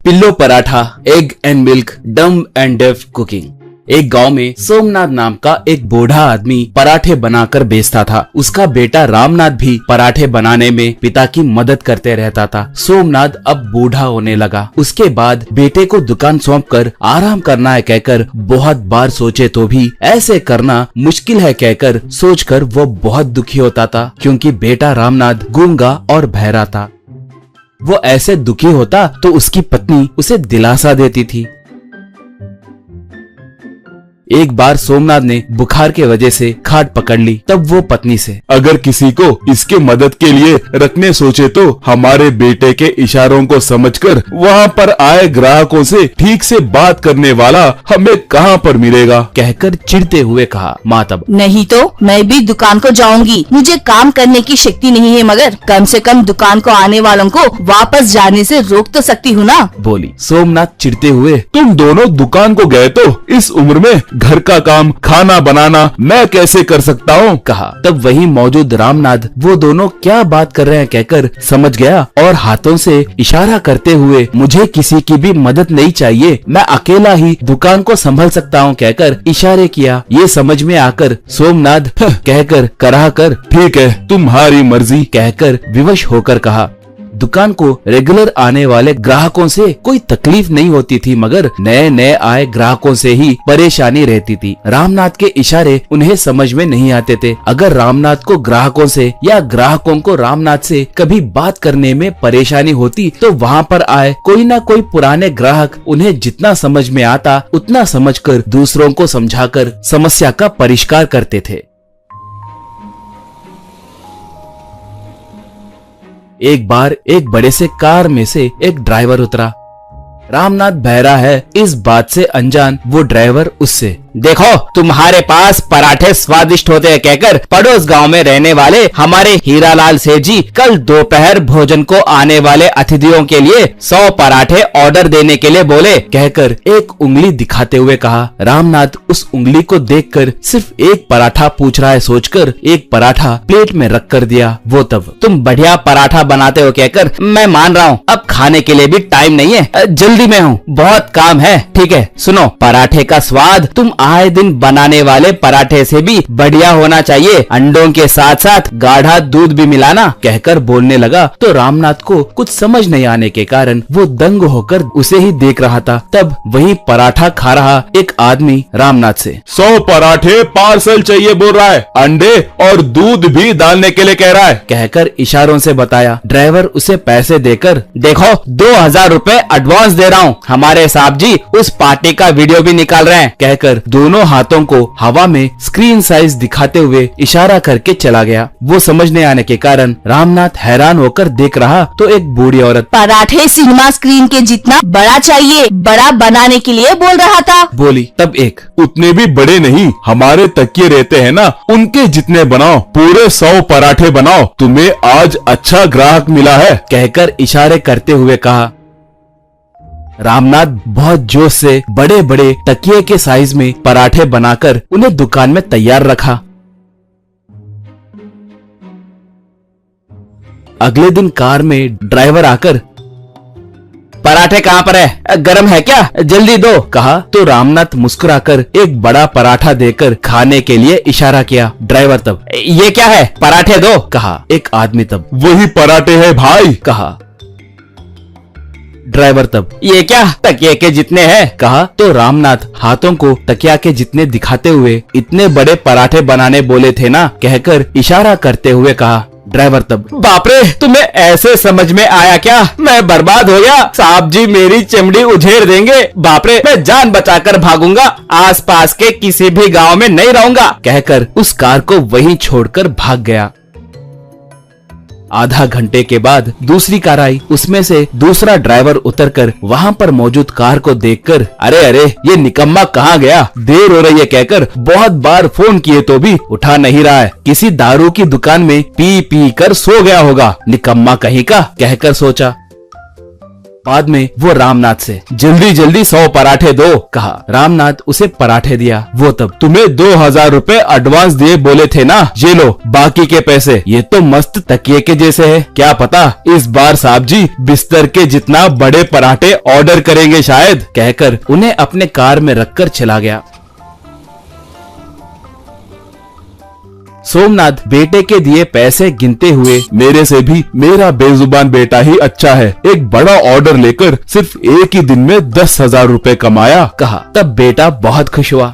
Pillow paratha, egg and milk, डम and def cooking. एक गांव में सोमनाथ नाम का एक बूढ़ा आदमी पराठे बनाकर बेचता था। उसका बेटा रामनाथ भी पराठे बनाने में पिता की मदद करते रहता था। सोमनाथ अब बूढ़ा होने लगा। उसके बाद बेटे को दुकान सौंपकर आराम करना है कहकर बहुत बार सोचे तो भी ऐसे करना मुश्किल है कहकर सोचकर वो बहुत दुखी होता था, क्योंकि बेटा रामनाथ गूंगा और बहरा था। वो ऐसे दुखी होता तो उसकी पत्नी उसे दिलासा देती थी। एक बार सोमनाथ ने बुखार के वजह से खाट पकड़ ली। तब वो पत्नी से, अगर किसी को इसके मदद के लिए रखने सोचे तो हमारे बेटे के इशारों को समझकर वहाँ पर आए ग्राहकों से ठीक से बात करने वाला हमें कहाँ पर मिलेगा, कहकर चिढ़ते हुए कहा। माँ तब, नहीं तो मैं भी दुकान को जाऊंगी। मुझे काम करने की शक्ति नहीं है, मगर कम से कम दुकान को आने वालों को वापस जाने से रोक तो सकती हूँ ना, बोली। सोमनाथ चिढ़ते हुए, तुम दोनों दुकान को गए तो इस उम्र में घर का काम, खाना बनाना मैं कैसे कर सकता हूँ, कहा। तब वहीं मौजूद रामनाथ वो दोनों क्या बात कर रहे हैं कहकर समझ गया और हाथों से इशारा करते हुए, मुझे किसी की भी मदद नहीं चाहिए, मैं अकेला ही दुकान को संभाल सकता हूँ कहकर इशारे किया। ये समझ में आकर सोमनाथ कहकर कराह कर, ठीक है तुम्हारी मर्जी, कहकर विवश होकर कहा। दुकान को रेगुलर आने वाले ग्राहकों से कोई तकलीफ नहीं होती थी, मगर नए नए आए ग्राहकों से ही परेशानी रहती थी। रामनाथ के इशारे उन्हें समझ में नहीं आते थे। अगर रामनाथ को ग्राहकों से या ग्राहकों को रामनाथ से कभी बात करने में परेशानी होती तो वहाँ पर आए कोई ना कोई पुराने ग्राहक उन्हें जितना समझ में आता उतना समझकर दूसरों को समझाकर समस्या का परिष्कार करते थे। एक बार एक बड़े से कार में से एक ड्राइवर उतरा। रामनाथ बहरा है इस बात से अनजान वो ड्राइवर उससे, देखो तुम्हारे पास पराठे स्वादिष्ट होते हैं कहकर पड़ोस गांव में रहने वाले हमारे हीरालाल सेठ जी कल दोपहर भोजन को आने वाले अतिथियों के लिए 100 पराठे ऑर्डर देने के लिए बोले, कहकर एक उंगली दिखाते हुए कहा। रामनाथ उस उंगली को देखकर सिर्फ एक पराठा पूछ रहा है सोचकर एक पराठा प्लेट में रख कर दिया। वो तब, तुम बढ़िया पराठा बनाते हो कहकर मैं मान रहा हूँ, अब खाने के लिए भी टाइम नहीं है, जल्दी में हूँ, बहुत काम है। ठीक है सुनो, पराठे का स्वाद तुम आए दिन बनाने वाले पराठे से भी बढ़िया होना चाहिए, अंडों के साथ साथ गाढ़ा दूध भी मिलाना, कहकर बोलने लगा। तो रामनाथ को कुछ समझ नहीं आने के कारण वो दंग होकर उसे ही देख रहा था। तब वही पराठा खा रहा एक आदमी रामनाथ से, 100 पराठे पार्सल चाहिए बोल रहा है, अंडे और दूध भी डालने के लिए कह रहा है, कहकर इशारों से बताया। ड्राइवर उसे पैसे देकर, देखो 2000 रुपए एडवांस दे रहा हूँ, हमारे साहब जी उस पार्टी का वीडियो भी निकाल रहे हैं, कहकर दोनों हाथों को हवा में स्क्रीन साइज दिखाते हुए इशारा करके चला गया। वो समझने आने के कारण रामनाथ हैरान होकर देख रहा तो एक बूढ़ी औरत, पराठे सिनेमा स्क्रीन के जितना बड़ा चाहिए, बड़ा बनाने के लिए बोल रहा था, बोली। तब एक, उतने भी बड़े नहीं, हमारे तकिए रहते हैं ना उनके जितने बनाओ, पूरे 100 पराठे बनाओ, तुम्हें आज अच्छा ग्राहक मिला है, कहकर इशारे करते हुए कहा। रामनाथ बहुत जोश से बड़े बड़े तकिए के साइज में पराठे बनाकर उन्हें दुकान में तैयार रखा। अगले दिन कार में ड्राइवर आकर, पराठे कहाँ पर है, गरम है क्या, जल्दी दो, कहा। तो रामनाथ मुस्कुराकर एक बड़ा पराठा देकर खाने के लिए इशारा किया। ड्राइवर तब, ये क्या है, पराठे दो, कहा। एक आदमी तब, वही पराठे है भाई, कहा। ड्राइवर तब, ये क्या, तकिया के जितने हैं, कहा। तो रामनाथ हाथों को तकिया के जितने दिखाते हुए, इतने बड़े पराठे बनाने बोले थे ना, कहकर इशारा करते हुए कहा। ड्राइवर तब, बाप रे, तुम्हें ऐसे समझ में आया क्या, मैं बर्बाद हो गया, साहब जी मेरी चमड़ी उझेड़ देंगे, बाप रे, मैं जान बचाकर भागूंगा, आसपास के किसी भी गांव में नहीं रहूंगा, कहकर उस कार को वहीं छोड़कर भाग गया। आधा घंटे के बाद दूसरी कार आई। उसमें से दूसरा ड्राइवर उतरकर वहाँ पर मौजूद कार को देखकर, अरे अरे ये निकम्मा कहाँ गया, देर हो रही है कहकर बहुत बार फोन किए तो भी उठा नहीं रहा है, किसी दारू की दुकान में पी पी कर सो गया होगा, निकम्मा कहीं का, कहकर सोचा। बाद में वो रामनाथ से जल्दी जल्दी 100 पराठे दो कहा। रामनाथ उसे पराठे दिया। वो तब तुम्हें 2000 रुपए एडवांस दिए बोले थे ना, ये लो बाकी के पैसे। ये तो मस्त तकिए के जैसे है, क्या पता इस बार साहब जी बिस्तर के जितना बड़े पराठे ऑर्डर करेंगे शायद, कहकर उन्हें अपने कार में रखकर चला गया। सोमनाथ बेटे के दिए पैसे गिनते हुए, मेरे से भी मेरा बेजुबान बेटा ही अच्छा है, एक बड़ा ऑर्डर लेकर सिर्फ एक ही दिन में 10,000 रुपए कमाया कहा। तब बेटा बहुत खुश हुआ।